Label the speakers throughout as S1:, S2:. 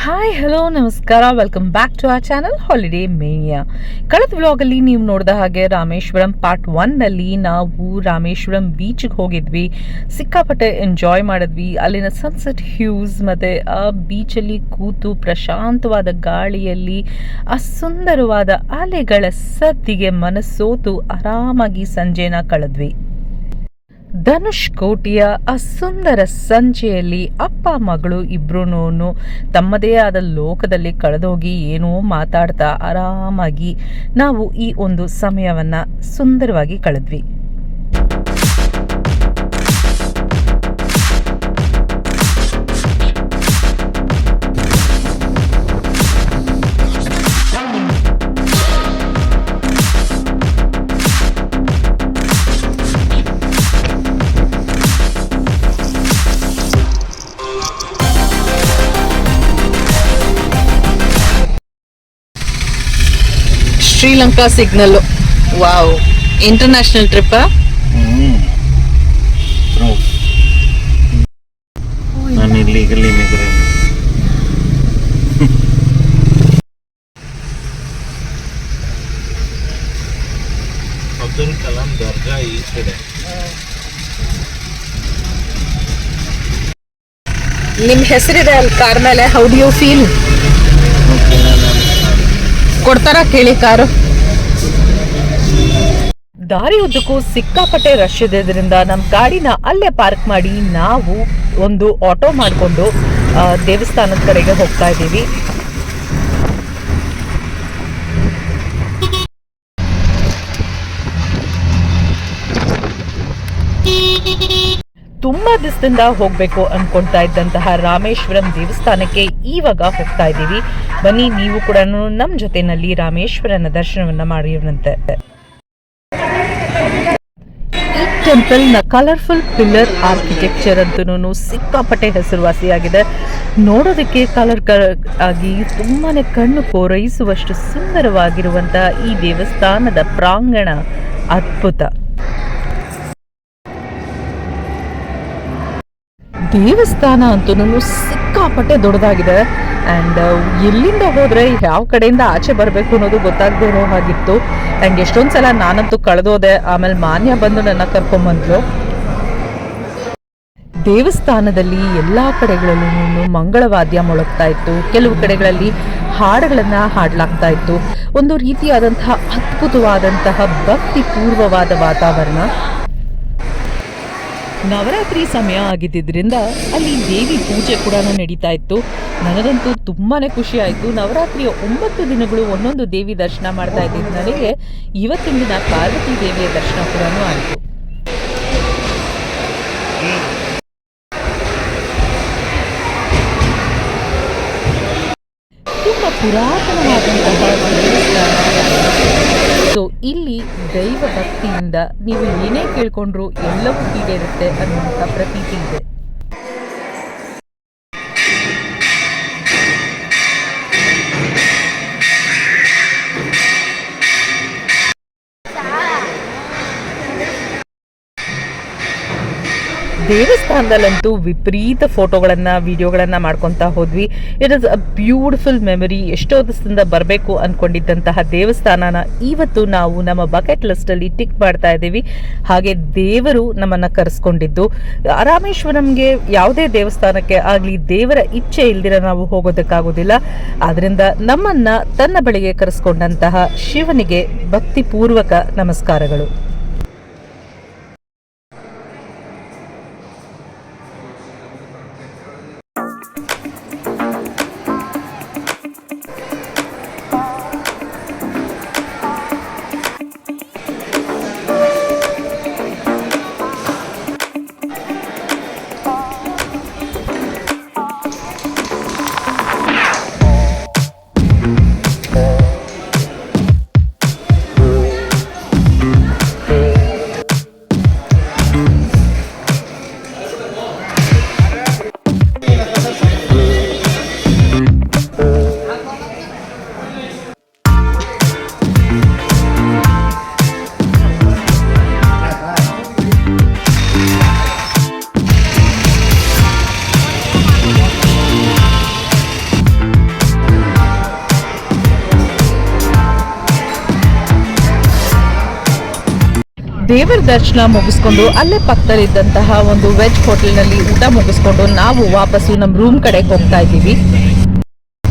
S1: Hi hello ನಮಸ್ಕಾರ, welcome back to our channel holiday mania. ಕಳೆದ ವ್ಲಾಗಲ್ಲಿ ನೀವು ನೋಡಿದ ಹಾಗೆ ರಾಮೇಶ್ವರಂ ಪಾರ್ಟ್ 1ನಲ್ಲಿ ನಾವು ರಾಮೇಶ್ವರಂ ಬೀಚ್ಗೆ ಹೋಗಿದ್ವಿ. ಸಿಕ್ಕಾಪಟ್ಟೆ ಎಂಜಾಯ್ ಮಾಡಿದ್ವಿ. ಅಲ್ಲಿನ ಸನ್ಸೆಟ್ ಹ್ಯೂಸ್ ಮತ್ತು ಆ ಬೀಚಲ್ಲಿ ಕೂತು ಪ್ರಶಾಂತವಾದ ಗಾಳಿಯಲ್ಲಿ ಆ ಸುಂದರವಾದ ಅಲೆಗಳ ಸದ್ದಿಗೆ ಮನಸ್ಸೋತು ಆರಾಮಾಗಿ ಸಂಜೆನ ಕಳೆದ್ವಿ. ಧನುಷ್ ಕೋಟಿಯ ಆ ಸುಂದರ ಸಂಜೆಯಲ್ಲಿ ಅಪ್ಪ ಮಗಳು ಇಬ್ರು ತಮ್ಮದೇ ಆದ ಲೋಕದಲ್ಲಿ ಕಳೆದೋಗಿ ಏನೋ ಮಾತಾಡ್ತಾ ಆರಾಮಾಗಿ ನಾವು ಈ ಒಂದು ಸಮಯವನ್ನ ಸುಂದರವಾಗಿ ಕಳೆದ್ವಿ. Sri Lanka signal, wow, international trip.
S2: ನಾನು ಇಲ್ಲಿಗಲ್ಲಿ ಅಬ್ದುಲ್ ಕಲಾಂ ದರ್ಗಾ ಈ ಕಡೆ.
S1: ನಿಮ್ ಹೆಸರಿದೆ ಅಲ್ಲಿ ಕಾರ್ ಮೇಲೆ. How do you feel? ಕೊಡ್ತಾರ ಕೇಳಿ ಕಾರು. ದಾರಿ ಉದ್ದಕ್ಕೂ ಸಿಕ್ಕಾಪಟ್ಟೆ ರಶ್ ಇದ್ರಿಂದ ನಮ್ಮ ಗಾಡಿನ ಅಲ್ಲೇ ಪಾರ್ಕ್ ಮಾಡಿ ನಾವು ಒಂದು ಆಟೋ ಮಾಡಿಕೊಂಡು ದೇವಸ್ಥಾನದ ಕಡೆಗೆ ಹೋಗ್ತಾ ಇದ್ದೀವಿ. ತುಂಬಾ ದಿವಸದಿಂದ ಹೋಗ್ಬೇಕು ಅನ್ಕೊಂತಾ ಇದ್ದಂತಹ ರಾಮೇಶ್ವರಂ ದೇವಸ್ಥಾನಕ್ಕೆ ಇವಾಗ ಹೋಗ್ತಾ ಇದ್ದೀವಿ. ಬನ್ನಿ, ನೀವು ಕೂಡ ನಮ್ಮ ಜೊತೆನಲ್ಲಿ ರಾಮೇಶ್ವರನ ದರ್ಶನವನ್ನ ಮಾಡಿರುವಂತೆ. ಈ ಟೆಂಪಲ್ ನ ಕಲರ್ಫುಲ್ ಪಿಲ್ಲರ್ ಆರ್ಕಿಟೆಕ್ಚರ್ ಅಂತೂ ಸಿಕ್ಕಾಪಟ್ಟೆ ಹೆಸರುವಾಸಿಯಾಗಿದೆ. ನೋಡೋದಕ್ಕೆ ಕಲರ್ ಆಗಿ ತುಂಬಾನೇ ಕಣ್ಣು ಕೋರೈಸುವಷ್ಟು ಸುಂದರವಾಗಿರುವಂತಹ ಈ ದೇವಸ್ಥಾನದ ಪ್ರಾಂಗಣ ಅದ್ಭುತ. ದೇವಸ್ಥಾನ ಅಂತೂ ಸಿಕ್ಕಾಪಟ್ಟೆ ದೊಡ್ಡದಾಗಿದೆ. ಆ್ಯಂಡ್ ಎಲ್ಲಿಂದ ಹೋದರೆ ಯಾವ ಕಡೆಯಿಂದ ಆಚೆ ಬರಬೇಕು ಅನ್ನೋದು ಗೊತ್ತಾಗದೇ ಇರೋ ಹಾಗಿತ್ತು. ಆ್ಯಂಡ್ ಎಷ್ಟೊಂದು ಸಲ ನಾನಂತೂ ಕಳೆದೋದೆ. ಆಮೇಲೆ ಮಾನ್ಯ ಬಂದು ನನ್ನ ಕರ್ಕೊಂಬಂದ್ರು. ದೇವಸ್ಥಾನದಲ್ಲಿ ಎಲ್ಲ ಕಡೆಗಳಲ್ಲೂ ಮಂಗಳವಾದ್ಯ ಮೊಳಗ್ತಾ ಇತ್ತು. ಕೆಲವು ಕಡೆಗಳಲ್ಲಿ ಹಾಡುಗಳನ್ನು ಹಾಡಲಾಗ್ತಾ ಇತ್ತು. ಒಂದು ರೀತಿಯಾದಂತಹ ಅದ್ಭುತವಾದಂತಹ ಭಕ್ತಿ ಪೂರ್ವವಾದ ವಾತಾವರಣ. ನವರಾತ್ರಿ ಸಮಯ ಆಗಿದ್ದರಿಂದ ಅಲ್ಲಿ ದೇವಿ ಪೂಜೆ ಕೂಡ ನಡೀತಾ ಇತ್ತು. ನನಗಂತೂ ತುಂಬಾನೇ ಖುಷಿ ಆಯಿತು. ನವರಾತ್ರಿಯ 9 ದಿನಗಳು ಒಂದೊಂದು ದೇವಿ ದರ್ಶನ ಮಾಡ್ತಾ ಇದ್ದಿದ್ದು ನನಗೆ ಇವತ್ತಿನ ದಿನ ಪಾರ್ವತಿ ದೇವಿಯ ದರ್ಶನ ಕೂಡ ಆಯಿತು. ತುಂಬ ಪುರಾತನವಾದಂತಹ ದೇವಸ್ಥಾನ. ಸೊ ಇಲ್ಲಿ ದೈವ ಭಕ್ತಿಯಿಂದ ನೀವು ಏನೇ ಕೇಳ್ಕೊಂಡ್ರು ಎಲ್ಲವೂ ಈಡೇರುತ್ತೆ ಅನ್ನುವಂಥ ಪ್ರತೀತಿ ಇದೆ. ದೇವಸ್ಥಾನದಲ್ಲಂತೂ ವಿಪರೀತ ಫೋಟೋಗಳನ್ನು ವಿಡಿಯೋಗಳನ್ನು ಮಾಡ್ಕೊತಾ ಹೋದ್ವಿ. It is a beautiful memory. ಎಷ್ಟೋ ದಿವಸದಿಂದ ಬರಬೇಕು ಅಂದ್ಕೊಂಡಿದ್ದಂತಹ ದೇವಸ್ಥಾನನ ಇವತ್ತು ನಾವು ನಮ್ಮ ಬಕೆಟ್ ಲಿಸ್ಟಲ್ಲಿ ಟಿಕ್ ಮಾಡ್ತಾ ಇದ್ದೀವಿ. ಹಾಗೆ ದೇವರು ನಮ್ಮನ್ನು ಕರೆಸ್ಕೊಂಡಿದ್ದು. ರಾಮೇಶ್ವರಂಗೆ ಯಾವುದೇ ದೇವಸ್ಥಾನಕ್ಕೆ ಆಗಲಿ ದೇವರ ಇಚ್ಛೆ ಇಲ್ದಿರ ನಾವು ಹೋಗೋದಕ್ಕಾಗೋದಿಲ್ಲ. ಆದ್ದರಿಂದ ನಮ್ಮನ್ನು ತನ್ನ ಬಳಿಗೆ ಕರೆಸ್ಕೊಂಡಂತಹ ಶಿವನಿಗೆ ಭಕ್ತಿಪೂರ್ವಕ ನಮಸ್ಕಾರಗಳು. ದೇವರ ದರ್ಶನ ಮುಗಿಸ್ಕೊಂಡು ಅಲ್ಲೇ ಪಕ್ಕದಲ್ಲಿದ್ದಂತಹ ಒಂದು ವೆಜ್ ಹೋಟೆಲ್ನಲ್ಲಿ ಊಟ ಮುಗಿಸ್ಕೊಂಡು ನಾವು ವಾಪಸ್ಸು ನಮ್ಮ ರೂಮ್ ಕಡೆಗೆ ಹೋಗ್ತಾ ಇದ್ದೀವಿ.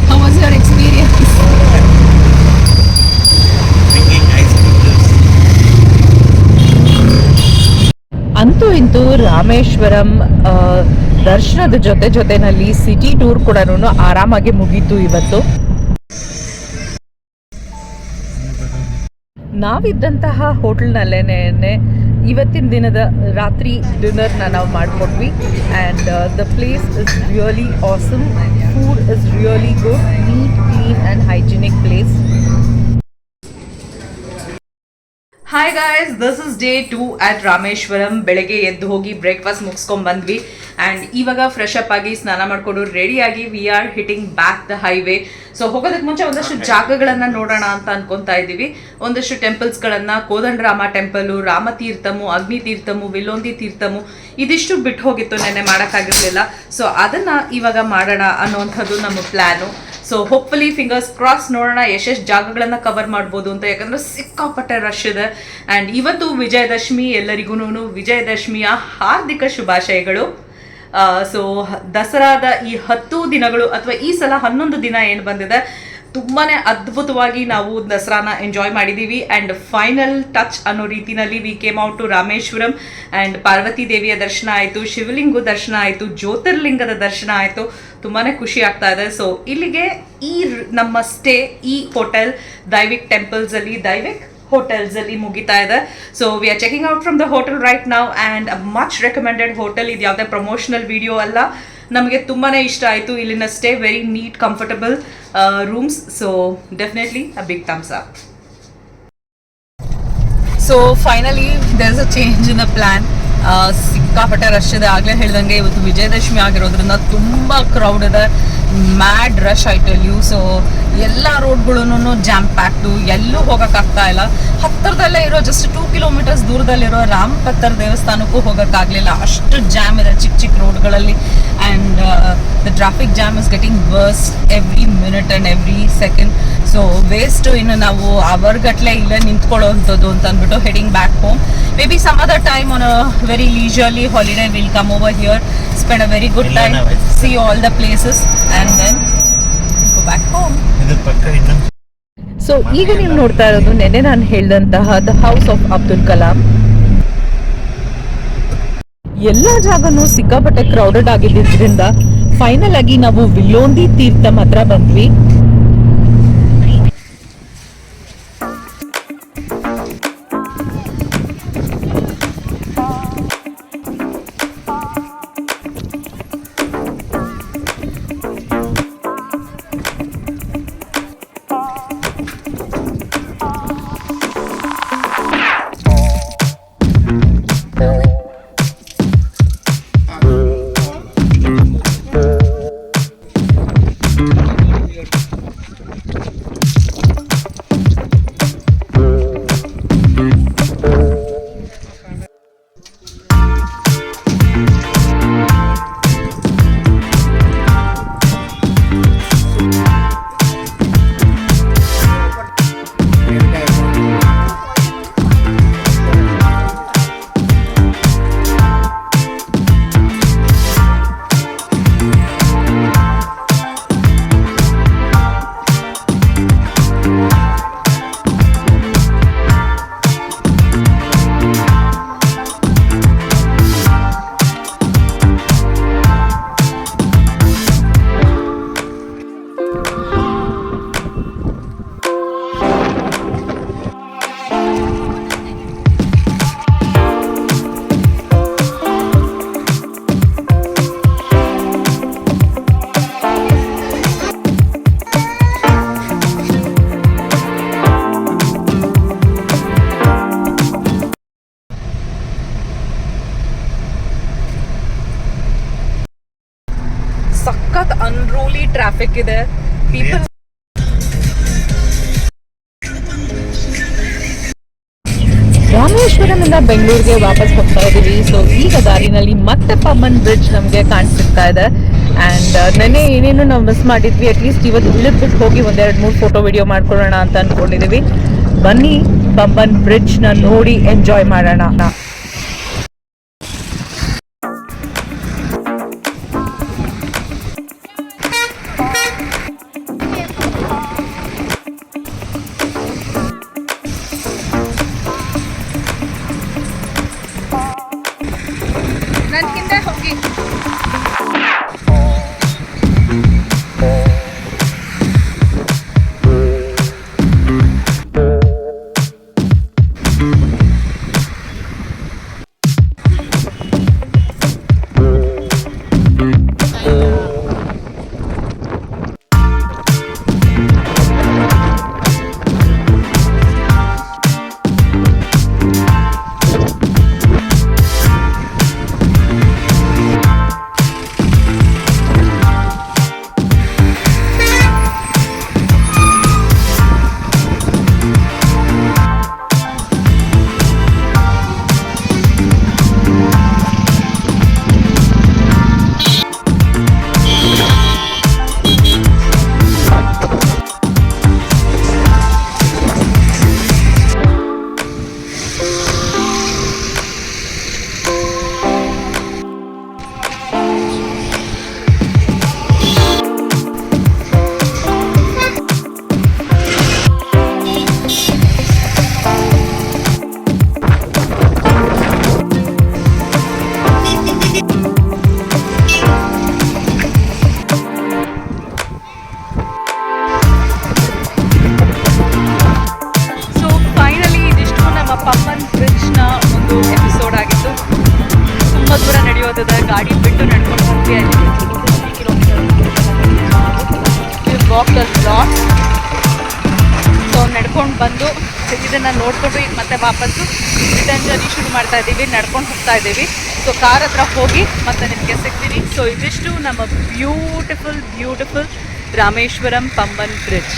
S1: How was your experience? ಅಂತೂ ಇಂತೂ ರಾಮೇಶ್ವರಂ ದರ್ಶನದ ಜೊತೆನಲ್ಲಿ ಸಿಟಿ ಟೂರ್ ಕೂಡ ಆರಾಮಾಗಿ ಮುಗೀತು ಇವತ್ತು. ನಾವಿದ್ದಂತಹ ಹೋಟೆಲ್ನಲ್ಲೇನೆ ಇವತ್ತಿನ ದಿನದ ರಾತ್ರಿ ಡಿನ್ನರ್ನ ನಾವು ಮಾಡಿಕೊಟ್ವಿ. And the place is really awesome. Food is really good, neat, clean and hygienic place. Hi guys, this is day 2 at Rameswaram. ಬೆಳಗ್ಗೆ ಎದ್ದು ಹೋಗಿ ಬ್ರೇಕ್ಫಾಸ್ಟ್ ಮುಗಿಸ್ಕೊಂಡು ಬಂದ್ವಿ. ಆ್ಯಂಡ್ ಇವಾಗ ಫ್ರೆಶ್ ಅಪ್ ಆಗಿ ಸ್ನಾನ ಮಾಡಿಕೊಂಡು ರೆಡಿಯಾಗಿ we are hitting back the highway. So ಹೋಗೋದಕ್ಕೆ ಮುಂಚೆ ಒಂದಷ್ಟು ಜಾಗಗಳನ್ನು ನೋಡೋಣ ಅಂತ ಅನ್ಕೊತಾ ಇದ್ದೀವಿ. ಒಂದಷ್ಟು ಟೆಂಪಲ್ಸ್ಗಳನ್ನು, ಕೋದಂಡರಾಮ ಟೆಂಪಲು, ರಾಮತೀರ್ಥಮು, ಅಗ್ನಿತೀರ್ಥಮು, ವಿಲೋಂದಿ ತೀರ್ಥಮು, ಇದಿಷ್ಟು ಬಿಟ್ಟು ಹೋಗಿತ್ತು, ನೆನ್ನೆ ಮಾಡೋಕ್ಕಾಗಿರಲಿಲ್ಲ. ಸೊ ಅದನ್ನು ಇವಾಗ ಮಾಡೋಣ ಅನ್ನೋವಂಥದ್ದು ನಮ್ಮ plan. So hopefully fingers cross, ನೋಡೋಣ ಎಷ್ಟೆಷ್ಟು ಜಾಗಗಳನ್ನು ಕವರ್ ಮಾಡ್ಬೋದು ಅಂತ. ಯಾಕಂದರೆ ಸಿಕ್ಕಾಪಟ್ಟೆ ರಶ್ ಇದೆ. ಆ್ಯಂಡ್ ಇವತ್ತು ವಿಜಯದಶಮಿ, ಎಲ್ಲರಿಗೂ ವಿಜಯದಶಮಿಯ ಹಾರ್ದಿಕ ಶುಭಾಶಯಗಳು. ಸೊ ದಸರಾದ ಈ 10 ದಿನಗಳು ಅಥವಾ ಈ ಸಲ 11 ದಿನ ಏನು ಬಂದಿದೆ, ತುಂಬಾ ಅದ್ಭುತವಾಗಿ ನಾವು ದಸರಾನ ಎಂಜಾಯ್ ಮಾಡಿದ್ದೀವಿ. ಆ್ಯಂಡ್ ಫೈನಲ್ ಟಚ್ ಅನ್ನೋ ರೀತಿಯಲ್ಲಿ we came out to Rameswaram. And Parvati ದೇವಿಯ ದರ್ಶನ ಆಯಿತು, ಶಿವಲಿಂಗ ದರ್ಶನ ಆಯಿತು, ಜ್ಯೋತಿರ್ಲಿಂಗದ ದರ್ಶನ ಆಯಿತು. ತುಂಬಾ ಖುಷಿ ಆಗ್ತಾ ಇದೆ. ಸೊ ಇಲ್ಲಿಗೆ ಈ ನಮ್ಮ ಸ್ಟೇ ಈ ಹೋಟೆಲ್ ದೈವಿಕ್ ಟೆಂಪಲ್ಸಲ್ಲಿ, ದೈವಿಕ್ ಹೋಟೆಲ್ಸಲ್ಲಿ ಮುಗಿತಾ ಇದೆ. So we are checking out from the hotel right now. And much recommended hotel. ಇದು ಯಾವುದೇ ಪ್ರಮೋಷನಲ್ ವಿಡಿಯೋ ಅಲ್ಲ, ನಮಗೆ ತುಂಬಾ ಇಷ್ಟ ಆಯಿತು. ಇಲ್ಲಿನ stay very neat, comfortable rooms. So definitely a big thumbs up. So finally there is a change in the plan. ಸಿಕ್ಕಾಪಟ್ಟೆ rush ಇದೆ. ಆಗಲೇ ಹೇಳ್ದಂಗೆ ಇವತ್ತು ವಿಜಯದಶಮಿ ಆಗಿರೋದ್ರಿಂದ ತುಂಬ ಕ್ರೌಡ್ ಇದೆ, ಮ್ಯಾಡ್ ರಶ್ ಆಯ್ತು. ಸೊ ಎಲ್ಲ ರೋಡ್ಗಳೂ ಜಾಮ್ ಪ್ಯಾಕ್ಟು, ಎಲ್ಲೂ ಹೋಗೋಕ್ಕಾಗ್ತಾ ಇಲ್ಲ. ಹತ್ತಿರದಲ್ಲೇ ಇರೋ ಜಸ್ಟ್ 2 ಕಿಲೋಮೀಟರ್ಸ್ ದೂರದಲ್ಲಿರೋ ರಾಮಪತ್ತರ ದೇವಸ್ಥಾನಕ್ಕೂ ಹೋಗೋಕ್ಕಾಗಲಿಲ್ಲ, ಅಷ್ಟು ಜಾಮ್ ಇದೆ ಚಿಕ್ಕ ಚಿಕ್ಕ ರೋಡ್ಗಳಲ್ಲಿ. And the traffic jam is getting worse every minute and every second. So waste ಇನ್ನು ನಾವು ಅವರ್ಗಟ್ಲೆ ಇಲ್ಲೇ ನಿಂತ್ಕೊಳ್ಳೋ ಅಂಥದ್ದು ಅಂತ ಅಂದ್ಬಿಟ್ಟು heading back home. Maybe some other time on a very leisurely holiday will come over here, spend a very good time, see all the places and then go back home. So ಈಗ ನೀವು ನೋಡ್ತಾ ಇರೋದು ನೆನ್ನೆ ನಾನು ಹೇಳಿದಂತಹ the house of Abdul Kalam. ಎಲ್ಲ ಜಾಗನೂ ಸಿಕ್ಕಾಪಟ್ಟೆ crowded ಆಗಿದ್ದರಿಂದ ಫೈನಲ್ ಆಗಿ ನಾವು ವಿಲೋಂದಿ ತೀರ್ಥಂ ಹತ್ರ ಬಂದ್ವಿ. ಸಖತ್ ಅನ್ರೂಲಿ ಟ್ರಾಫಿಕ್ ಇದೆ. ಪೀಪಲ್ ರಾಮೇಶ್ವರಮಿಂದ ಬೆಂಗಳೂರಿಗೆ ವಾಪಸ್ ಹೋಗ್ತಾ ಇದ್ದೀವಿ. ಸೊ ಈಗ ದಾರಿನಲ್ಲಿ ಮತ್ತೆ ಪಮ್ಮನ್ ಬ್ರಿಡ್ಜ್ ನಮಗೆ ಕಾಣಿಸ್ತಾ ಇದೆ. ಆ್ಯಂಡ್ ನೆನ್ನೆ ಏನೇನು ನಾವು ಮಿಸ್ ಮಾಡಿದ್ವಿ, ಅಟ್ಲೀಸ್ಟ್ ಇವತ್ತು ಇಳಿದ್ಬಿಟ್ಟು ಹೋಗಿ 1-2-3 ಫೋಟೋ ವಿಡಿಯೋ ಮಾಡ್ಕೊಳ್ಳೋಣ ಅಂತ ಅಂದ್ಕೊಂಡಿದ್ದೀವಿ. ಬನ್ನಿ ಪಂಬನ್ ಬ್ರಿಡ್ಜ್ ನ ನೋಡಿ ಎಂಜಾಯ್ ಮಾಡೋಣ. ಗಾಡಿ ಬಿಟ್ಟು ನಡ್ಕೊಂಡು ಬಂದ್ವಿ. Walk the lot. ಸೊ ನಡ್ಕೊಂಡು ಬಂದು ಇದನ್ನು ನೋಡ್ಕೊಂಡು ಈಗ ಮತ್ತೆ ವಾಪಸ್ಸು ರಿಟರ್ನ್ ಜರ್ನಿ ಶುರು ಮಾಡ್ತಾ ಇದ್ದೀವಿ. ನಡ್ಕೊಂಡು ಹೋಗ್ತಾ ಇದ್ದೀವಿ. ಸೊ ಕಾರ್ ಹತ್ರ ಹೋಗಿ ಮತ್ತೆ ನಿಮಗೆ ಸಿಗ್ತೀನಿ. ಸೊ ಇದಿಷ್ಟು ನಮ್ಮ beautiful Rameswaram Pamban bridge.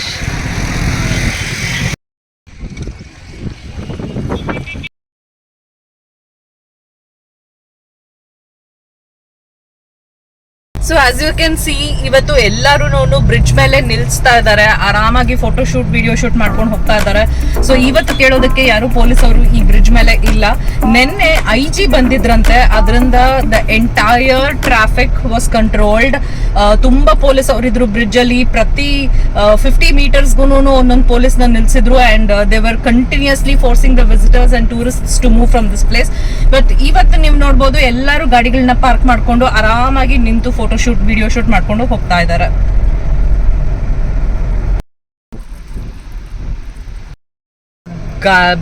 S1: So as you can see ಇವತ್ತು ಎಲ್ಲರೂ ಬ್ರಿಡ್ಜ್ ಮೇಲೆ ನಿಲ್ಲಿಸ್ತಾ ಇದ್ದಾರೆ, ಆರಾಮಾಗಿ ಫೋಟೋ ಶೂಟ್ ವಿಡಿಯೋ ಶೂಟ್ ಮಾಡ್ಕೊಂಡು ಹೋಗ್ತಾ ಇದ್ದಾರೆ. ಸೊ ಇವತ್ತು ಕೇಳೋದಕ್ಕೆ ಯಾರು ಪೊಲೀಸ್ ಅವರು ಈ ಬ್ರಿಡ್ಜ್ ಮೇಲೆ ಇಲ್ಲ. ನಿನ್ನೆ IG ಬಂದಿದ್ರಂತೆ, ಅದರಿಂದ the entire traffic was controlled. ತುಂಬಾ ಪೊಲೀಸ್ ಅವರಿದ್ರು ಬ್ರಿಡ್ಜ್ ಅಲ್ಲಿ. ಪ್ರತಿ 50 ಮೀಟರ್ಸ್ಗೂ ಒಂದೊಂದು ಪೊಲೀಸ್ನ ನಿಲ್ಸಿದ್ರು and they were continuously forcing the visitors and tourists to move from this place. But ಇವತ್ತು ನೀವು ನೋಡ್ಬೋದು ಎಲ್ಲರೂ ಗಾಡಿಗಳನ್ನ ಪಾರ್ಕ್ ಮಾಡ್ಕೊಂಡು ಆರಾಮಾಗಿ ನಿಂತು ಫೋಟೋ ಶೂಟ್ ವಿಡಿಯೋ ಶೂಟ್ ಮಾಡ್ಕೊಂಡು ಹೋಗ್ತಾ ಇದ್ದಾರೆ.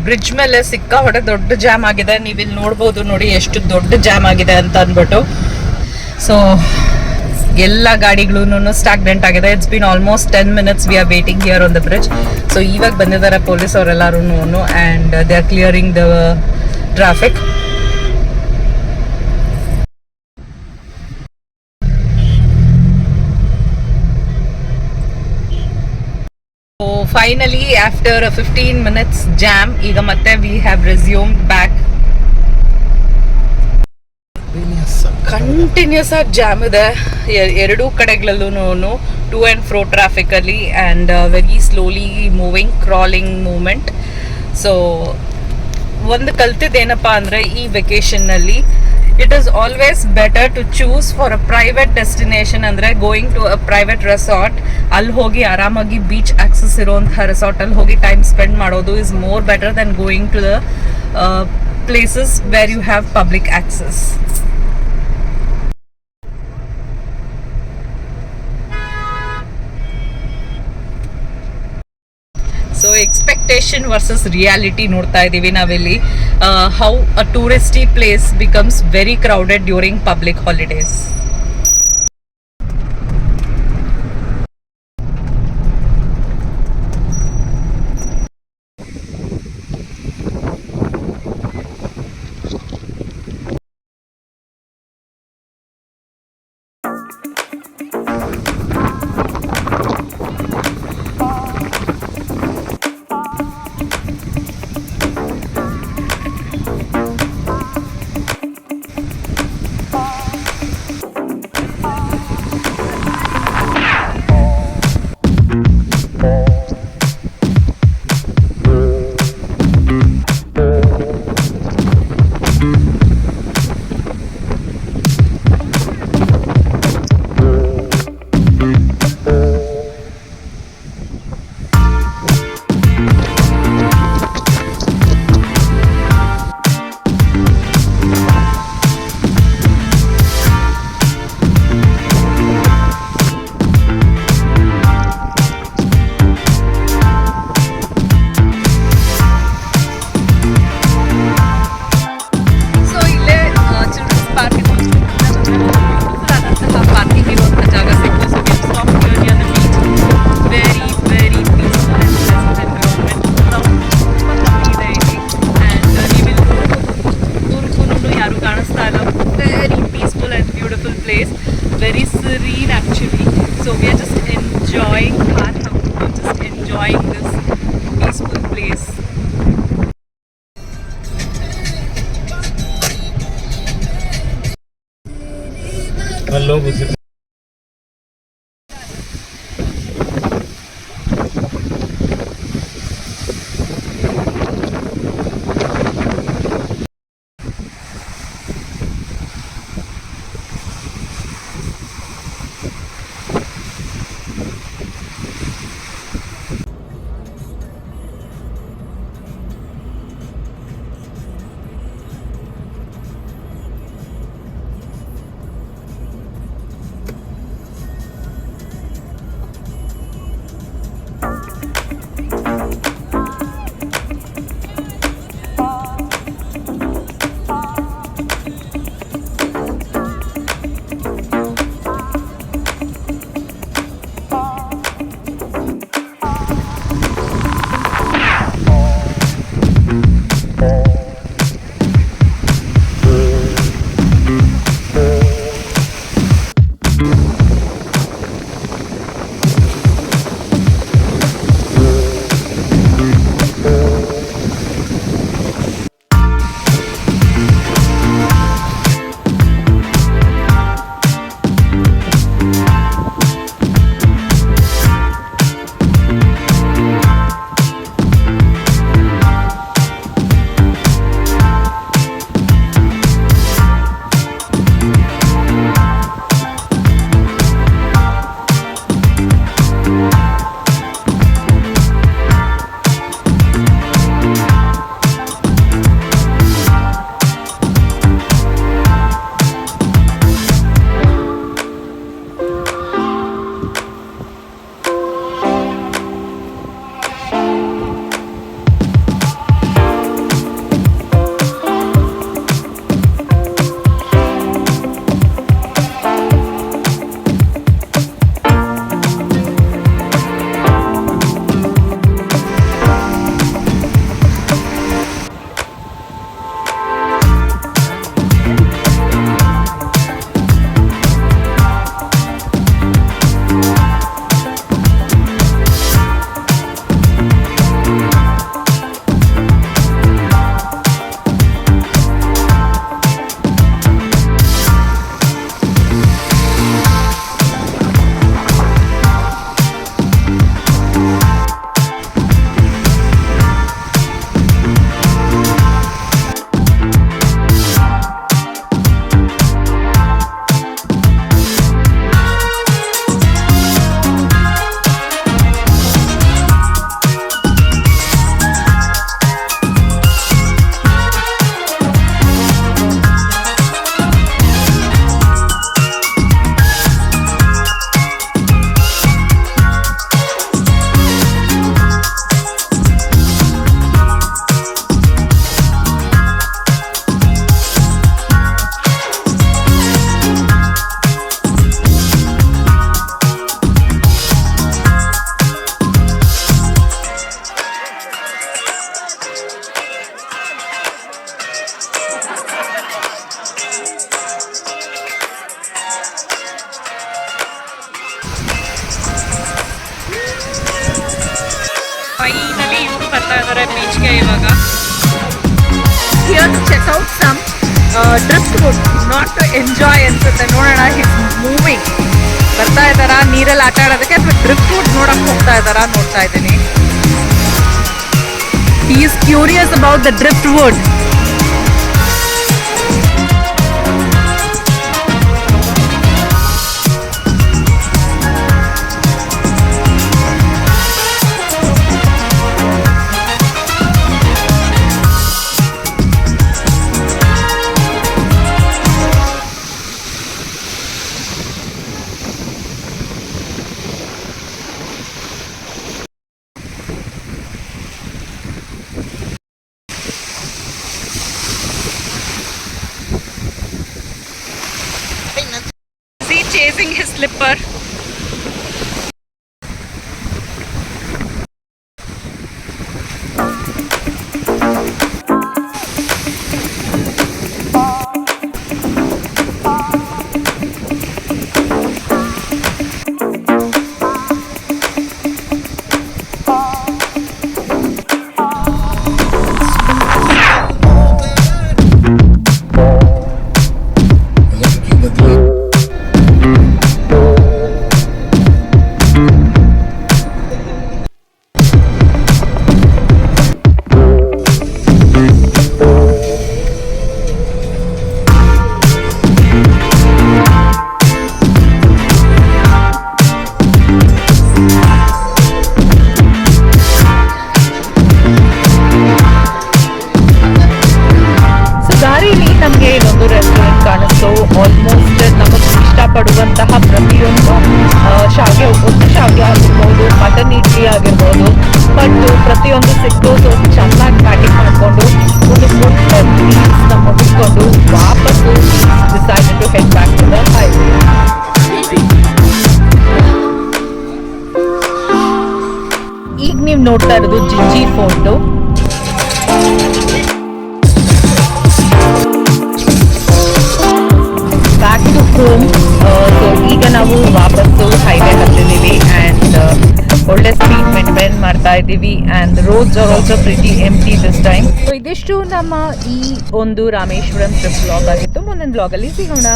S1: ಬ್ರಿಡ್ಜ್ ಮೇಲೆ ಸಿಕ್ಕಾಪಟ್ಟೆ ದೊಡ್ಡ ಜಾಮ್ ಆಗಿದೆ. ನೀವು ಇಲ್ಲಿ ನೋಡ್ಬೋದು ನೋಡಿ ಎಷ್ಟು ದೊಡ್ಡ ಜಾಮ್ ಆಗಿದೆ ಅಂತ ಅಂದ್ಬಿಟ್ಟು. ಸೊ ಎಲ್ಲ ಗಾಡಿಗಳು ಸ್ಟಾಗ್ನೆಂಟ್ ಆಗಿದೆ. It's been almost 10 minutes we are waiting here on the bridge. So ಇವಾಗ ಬಂದಿದ್ದಾರೆ ಪೊಲೀಸ್ ಅವರೆಲ್ಲರೂ and they are clearing the traffic. Finally, after a 15 minutes jam, ಈಗ ಮತ್ತೆ we have resumed back. Continuous ಆಗಿ jam ಇದೆ ಎರಡೂ ಕಡೆಗಳಲ್ಲೂ, ಟು ಆ್ಯಂಡ್ ಫ್ರೋ ಟ್ರಾಫಿಕ್ ಅಲ್ಲಿ and very slowly moving crawling movement. So ಒಂದು ಕಲ್ತಿದ್ದೇನಪ್ಪ ಅಂದರೆ ಈ ವೆಕೇಷನ್ನಲ್ಲಿ it is always better to choose for a private destination. ಅಂದರೆ going to a private resort, ಅಲ್ಲಿ ಹೋಗಿ ಆರಾಮಾಗಿ ಬೀಚ್ ಆಕ್ಸಸ್ ಇರೋಂಥ ರೆಸಾರ್ಟ್ ಅಲ್ಲಿ ಹೋಗಿ ಟೈಮ್ ಸ್ಪೆಂಡ್ ಮಾಡೋದು is more better than going to the places where you have public access. So expectation versus reality ನೋಡ್ತಾ ಇದ್ದೀವಿ ನಾವಿಲ್ಲಿ. How a touristy place becomes very crowded during public holidays. enjoying car हम just enjoying this peaceful place.
S2: लोग उसे
S1: finally ಇವ್ರು ಬರ್ತಾ ಇದ್ದಾರೆ ಬೀಚ್ಗೆ ಇವಾಗ. Here to check out some driftwood, not to enjoy ಅನ್ಸುತ್ತೆ. ನೋಡೋಣ, ಹಿಸ್ ಮೂವಿಂಗ್. ಬರ್ತಾ ಇದ್ದಾರಾ ನೀರಲ್ಲಿ ಆಟ ಆಡೋದಕ್ಕೆ ಅಥವಾ ಡ್ರಿಫ್ಟ್ ವುಡ್ ನೋಡಕ್ ಹೋಗ್ತಾ ಇದ್ದಾರಾ ನೋಡ್ತಾ ಇದ್ದೀನಿ. He is curious about the driftwood. Chasing his slipper. ಪ್ರತಿಯೊಂದು ಸಿಕ್ತು. ಸೊ ಚೆನ್ನಾಗಿ ಪ್ಯಾಕಿಂಗ್ ಮಾಡಿಕೊಂಡು ಒಂದು ಒಳ್ಳೆ ಮೀಲ್ಸ್ನ ಮುಗಿಸ್ಕೊಂಡು ವಾಪಸ್ಸು decided to head back to the highway. ಈಗ ನೀವು ನೋಡ್ತಾ ಇರೋದು Gingee fort. Back to home. So ಈಗ ನಾವು ವಾಪಸ್ಸು ಹೈವೇ ಹತ್ತಿದ್ದೀವಿ ಆ್ಯಂಡ್ ಒಳ್ಳೆ ಸ್ಪೀಡ್ ಮೇಂಟೈನ್ ಮಾಡ್ತಾ ಇದ್ದೀವಿ and roads are also pretty empty this time. So ಇದಿಷ್ಟು ನಮ್ಮ ಈ ಒಂದು ರಾಮೇಶ್ವರಂ ಟ್ರಿಪ್ ವ್ಲಾಗ್ ಆಗಿತ್ತು. ಮುಂದಿನ ವ್ಲಾಗಲ್ಲಿ ಸಿಗೋಣ.